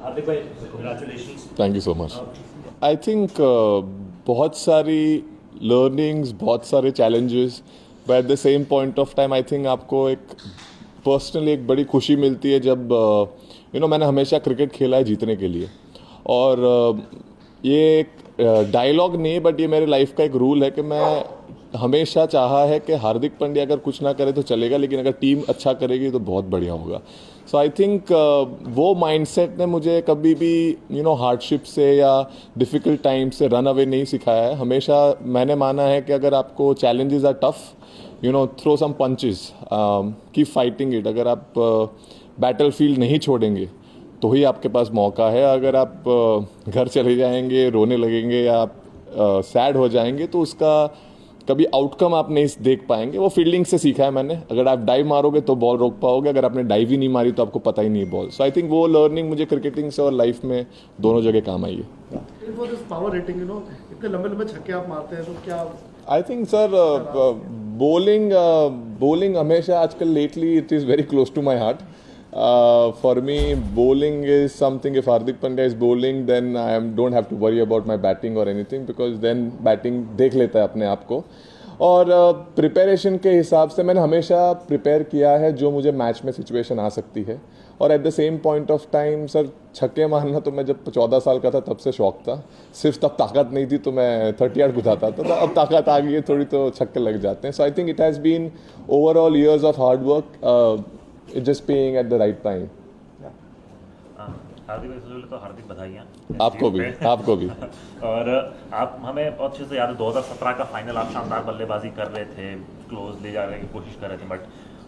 हार्दिक भाई, congratulations. Thank you so much. I think बहुत सारी लर्निंग्स, बहुत सारे challenges, but at the same point of time I think आपको एक पर्सनली एक बड़ी खुशी मिलती है जब मैंने हमेशा क्रिकेट खेला है जीतने के लिए. और ये एक डायलॉग नहीं है, बट ये मेरे लाइफ का एक रूल है कि मैं हमेशा चाहा है कि हार्दिक पांड्या अगर कुछ ना करे तो चलेगा, लेकिन अगर टीम अच्छा करेगी तो बहुत बढ़िया होगा. सो आई थिंक वो माइंडसेट ने मुझे कभी भी हार्डशिप से या डिफ़िकल्ट टाइम से रन अवे नहीं सिखाया है. हमेशा मैंने माना है कि अगर आपको challenges are tough, throw some punches, keep fighting it. अगर आप बैटल फील्ड नहीं छोड़ेंगे तो ही आपके पास मौका है. अगर आप घर चले जाएंगे, रोने लगेंगे या आप सैड हो जाएंगे तो उसका कभी आउटकम आप नहीं देख पाएंगे. वो फील्डिंग से सीखा है मैंने. अगर आप डाइव मारोगे तो बॉल रोक पाओगे, अगर आपने डाइव ही नहीं मारी तो आपको पता ही नहीं बॉल. सो आई थिंक वो लर्निंग मुझे क्रिकेटिंग से और लाइफ में दोनों जगह काम आई है. इतने लंबे लंबे छक्के आप मारते हैं तो क्या आई थिंक सर बॉलिंग हमेशा आजकल lately it is very close to my heart. For me, bowling is something. If Hardik Pandya is bowling, then don't have to worry about my batting or anything, because then batting देख लेता है अपने आप को. और preparation के हिसाब से मैंने हमेशा प्रिपेयर किया है जो मुझे मैच में सिचुएशन आ सकती है. और eight the same point of time sir, छक्के मारना तो मैं जब 14 साल का था तब से शौक था. सिर्फ तब ताकत नहीं थी तो मैं 30 बुझाता था. तो अब ताकत आ गई है थोड़ी तो छक्के लग जाते हैं. So I think it has been overall years of hard work. It's just paying at the right time. Hardik भाई, सबसे पहले तो हार्दिक बधाइयाँ आपको भी. और आप हमें बहुत अच्छे से याद है 2017 का फाइनल, आप शानदार बल्लेबाजी कर रहे थे, क्लोज ले जाने की कोशिश कर रहे थे, बट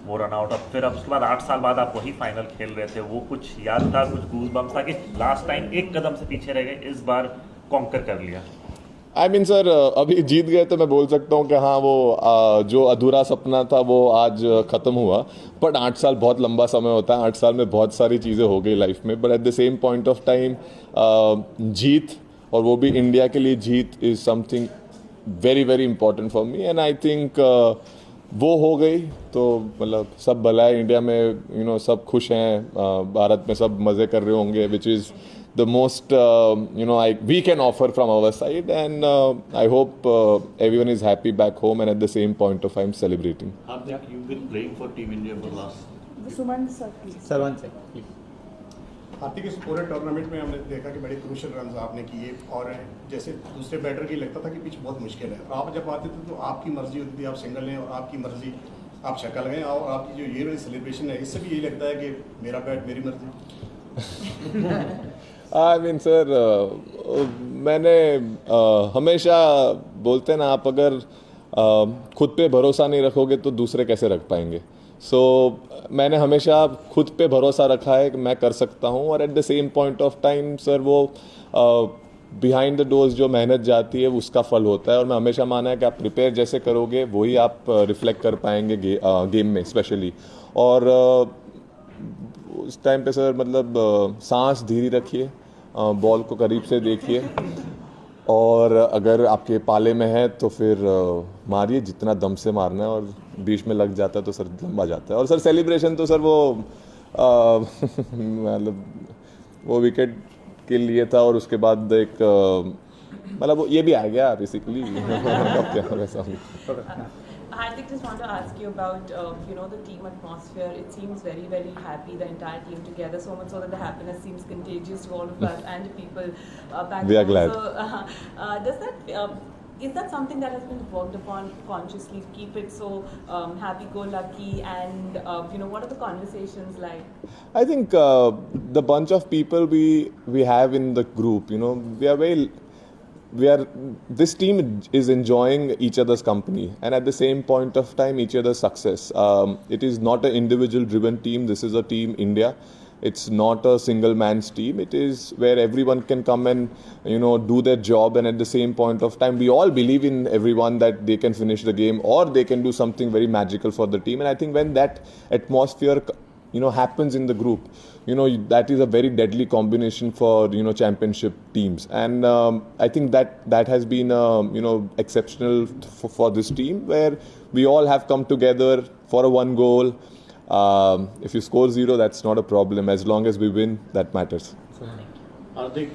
वो रन आउट. अब फिर अब उसके बाद 8 साल बाद आप वही फाइनल खेल रहे थे. वो कुछ याद था, कुछ गूज बम्स था कि लास्ट टाइम एक कदम से पीछे रह गए, इस बार कॉन्कर कर लिया? आई मीन सर, अभी जीत गए तो मैं बोल सकता हूँ कि हाँ, वो जो अधूरा सपना था वो आज ख़त्म हुआ. बट 8 साल बहुत लंबा समय होता है. 8 साल में बहुत सारी चीज़ें हो गई लाइफ में. But at the same point of time जीत, और वो भी इंडिया के लिए जीत, is something very very important for me. And I think वो हो गई तो मतलब सब भला है. इंडिया में सब खुश हैं. भारत में सब मज़े कर रहे होंगे, which is the most we can offer from our side, and I hope everyone is happy back home and at the same point of time celebrating. Hardik, you've been playing for Team India for last. Suman sir, please. Sarwan sir, please. हार्दिक, इस पूरे tournament में हमने देखा कि बड़े crucial run आपने किए, और जैसे दूसरे बैटर की लगता था कि पिच बहुत मुश्किल है. आप जब आते थे तो आपकी मर्जी होती थी, आप सिंगल लें, और आपकी मर्जी आप शक्ल गए, और आपकी जो ये वाली सेलिब्रेशन है इससे भी यही लगता है कि मेरा बैट मेरी मर्जी. आई मीन सर, मैंने हमेशा बोलते हैं ना, आप अगर खुद पे भरोसा नहीं रखोगे तो दूसरे कैसे रख पाएंगे. सो मैंने हमेशा खुद पे भरोसा रखा है कि मैं कर सकता हूँ. और eight the same point of time sir, वो बिहाइंड द डोर्स जो मेहनत जाती है उसका फल होता है. और मैं हमेशा माना है कि आप प्रिपेयर जैसे करोगे वही आप रिफ्लेक्ट कर पाएंगे गेम में स्पेशली. और उस टाइम पे सर मतलब सांस धीरे रखिए, बॉल को करीब से देखिए, और अगर आपके पाले में है तो फिर मारिए जितना दम से मारना है. और बीच में लग जाता है तो सर लंबा जाता है. और सर सेलिब्रेशन तो सर वो मतलब वो विकेट के लिए था, और उसके बाद एक मतलब ये भी आ गया बेसिकली. वैसा Hardik, just want to ask you about the team atmosphere. It seems very, very happy, the entire team together, so much so that the happiness seems contagious to all of us and people back We are home. glad. So, is that something that has been worked upon consciously to keep it so happy-go-lucky, and what are the conversations like? I think the bunch of people we have in the group, this team is enjoying each other's company, and at the same point of time each other's success. It is not an individual driven team. This is a team India. It's not a single man's team. It is where everyone can come and do their job, and at the same point of time we all believe in everyone that they can finish the game or they can do something very magical for the team. And I think when that atmosphere happens in the group, that is a very deadly combination for championship teams. And I think that has been exceptional for this team, where we all have come together for a one goal. If you score 0, that's not a problem. As long as we win, that matters. Hardik,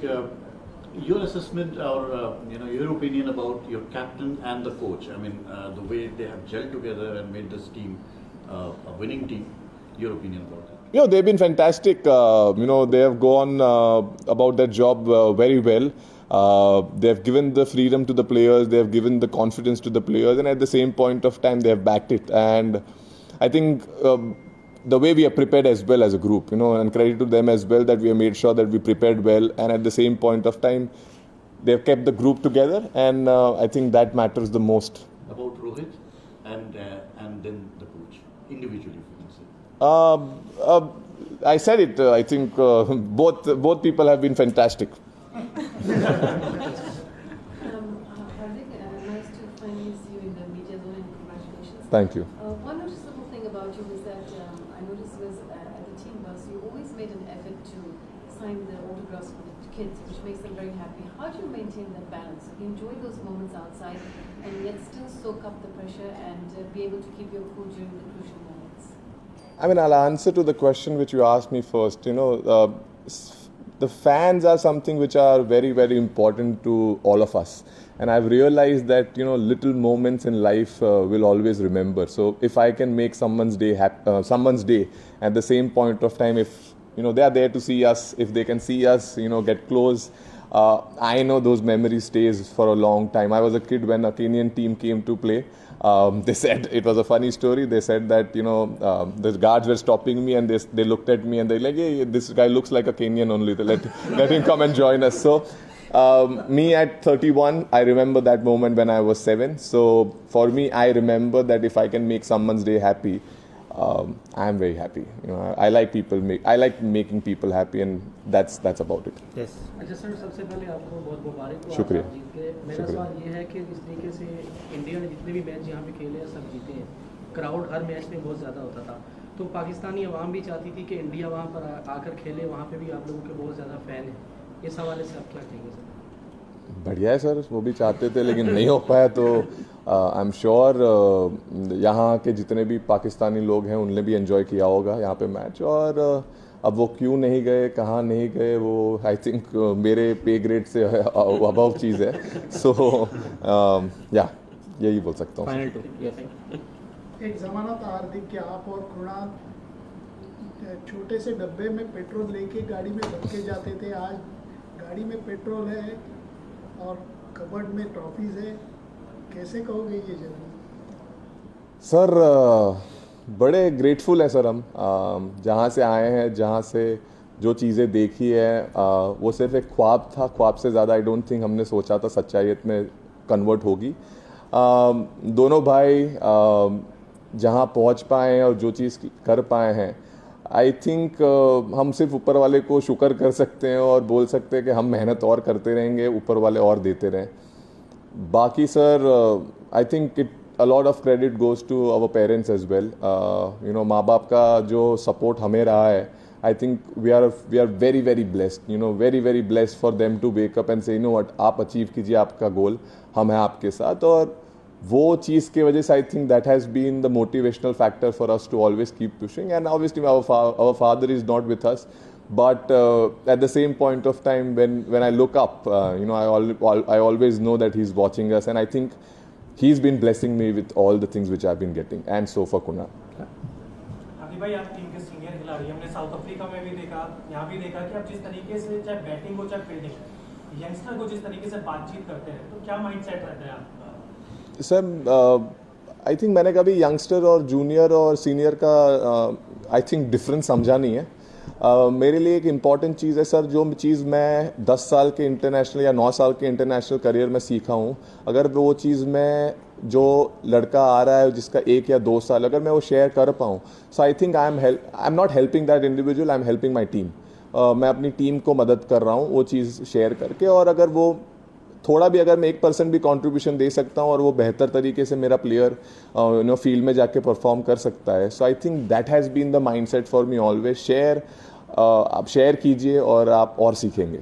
your assessment or your opinion about your captain and the coach. I mean, the way they have gelled together and made this team a winning team. Your opinion about that? You know, they've been fantastic. They have gone about their job very well. They have given the freedom to the players. They have given the confidence to the players, and at the same point of time, they have backed it. And I think the way we are prepared as well as a group, and credit to them as well that we have made sure that we prepared well, and at the same point of time, they have kept the group together, and I think that matters the most. About Rohit and then the coach individually, if you can say. I said it. I think both people have been fantastic. Hardik, nice to finally see you in the media zone, and congratulations. Thank you. One noticeable thing about you is that I noticed was at the team bus, you always made an effort to sign the autographs for the kids, which makes them very happy. How do you maintain that balance? You enjoy those moments outside and yet still soak up the pressure and be able to keep your cool during the crucial moments? I mean, I'll answer to the question which you asked me first. The fans are something which are very, very important to all of us. And I've realized that, little moments in life will always remember. So if I can make someone's day at the same point of time, if, they are there to see us, if they can see us, get close, I know those memories stays for a long time. I was a kid when a Kenyan team came to play. They said, it was a funny story, they said that, the guards were stopping me and they looked at me and they're like, hey, this guy looks like a Kenyan only, let him come and join us. So, me at 31, I remember that moment when I was 7. So, for me, I remember that if I can make someone's day happy, I am very happy. I like making people happy, and that's about it. Yes. अच्छा sir, सबसे पहले आपको बहुत मुबारक हो, शुक्रिया। आप जीत गए। मेरा सवाल ये है कि जिस तरीके से इंडिया ने जितने भी मैच यहाँ पे खेले हैं सब जीते हैं, क्राउड हर मैच में बहुत ज़्यादा होता था, तो पाकिस्तानी अवाम भी चाहती थी कि इंडिया वहाँ पर आकर खेले, वहाँ पे भी आप लोगों के बहुत ज़्यादा फ़ैन हैं। इस हवाले से आप क्या कहेंगे सर? बढ़िया है सर, वो भी चाहते थे लेकिन नहीं हो पाया, तो आई एम श्योर यहाँ के जितने भी पाकिस्तानी लोग हैं उनने भी एंजॉय किया होगा यहाँ पे मैच। और अब वो क्यों नहीं गए, कहाँ नहीं गए, वो आई थिंक मेरे पे ग्रेड से अबव चीज़ है। सो यही बोल सकता हूँ। Final two. एक ज़माना था हार्दिक कि आप और कृणाल छोटे से डब्बे में पेट्रोल लेके गाड़ी में भर के जाते थे। आज गाड़ी में पेट्रोल है और कबर्ड में ट्रॉफीज है, कैसे कहोगे ये जर्नी? सर बड़े ग्रेटफुल हैं सर हम, जहाँ से आए हैं, जहाँ से जो चीज़ें देखी है, वो सिर्फ एक ख्वाब था। ख्वाब से ज़्यादा आई डोंट थिंक हमने सोचा था सच्चाईयत में कन्वर्ट होगी। दोनों भाई जहाँ पहुँच पाए हैं और जो चीज़ कर पाए हैं, आई थिंक हम सिर्फ ऊपर वाले को शुक्र कर सकते हैं और बोल सकते हैं कि हम मेहनत और करते रहेंगे, ऊपर वाले और देते रहें। बाकी sir I think a lot of credit goes to our parents as well. माँ बाप का जो सपोर्ट हमें रहा है, I think we are very very blessed. Very very blessed for them to wake up and say, what, आप achieve कीजिए आपका गोल, हम हैं आपके साथ। और वो चीज़ की वजह से I think that has been the motivational factor for us to always keep pushing. And obviously our father is not with us, but at the same point of time when I look up, I always know that he's watching us, and I think he's been blessing me with all the things which I've been getting, and so for Kunal. हार्दिक भाई, आप team के senior खिलाड़ी, हमने south Africa में भी देखा, यहाँ भी देखा कि आप जिस तरीके से चाहे बैटिंग हो चाहे फील्डिंग, यंगस्टर को जिस तरीके से बातचीत करते हैं, तो क्या माइंडसेट रहता है आपका? सर आई थिंक मैंने कभी यंगस्टर और जूनियर और सीनियर का आई थिंक डिफरेंस समझा नहीं है। मेरे लिए एक इम्पॉर्टेंट चीज़ है सर, जो चीज़ मैं 10 साल के इंटरनेशनल या 9 साल के इंटरनेशनल करियर में सीखा हूँ, अगर वो चीज़ मैं जो लड़का आ रहा है जिसका 1 या 2 साल, अगर मैं वो शेयर कर पाऊँ, so I think I am not helping that individual, I am helping my team. मैं अपनी टीम को मदद कर रहा हूँ वो चीज़ शेयर करके, और अगर वो थोड़ा भी, अगर मैं 1% भी कंट्रीब्यूशन दे सकता हूँ और वो बेहतर तरीके से मेरा प्लेयर फील्ड में जाके परफॉर्म कर सकता है, so I think that has been the mindset for me always. आप शेयर कीजिए और आप और सीखेंगे।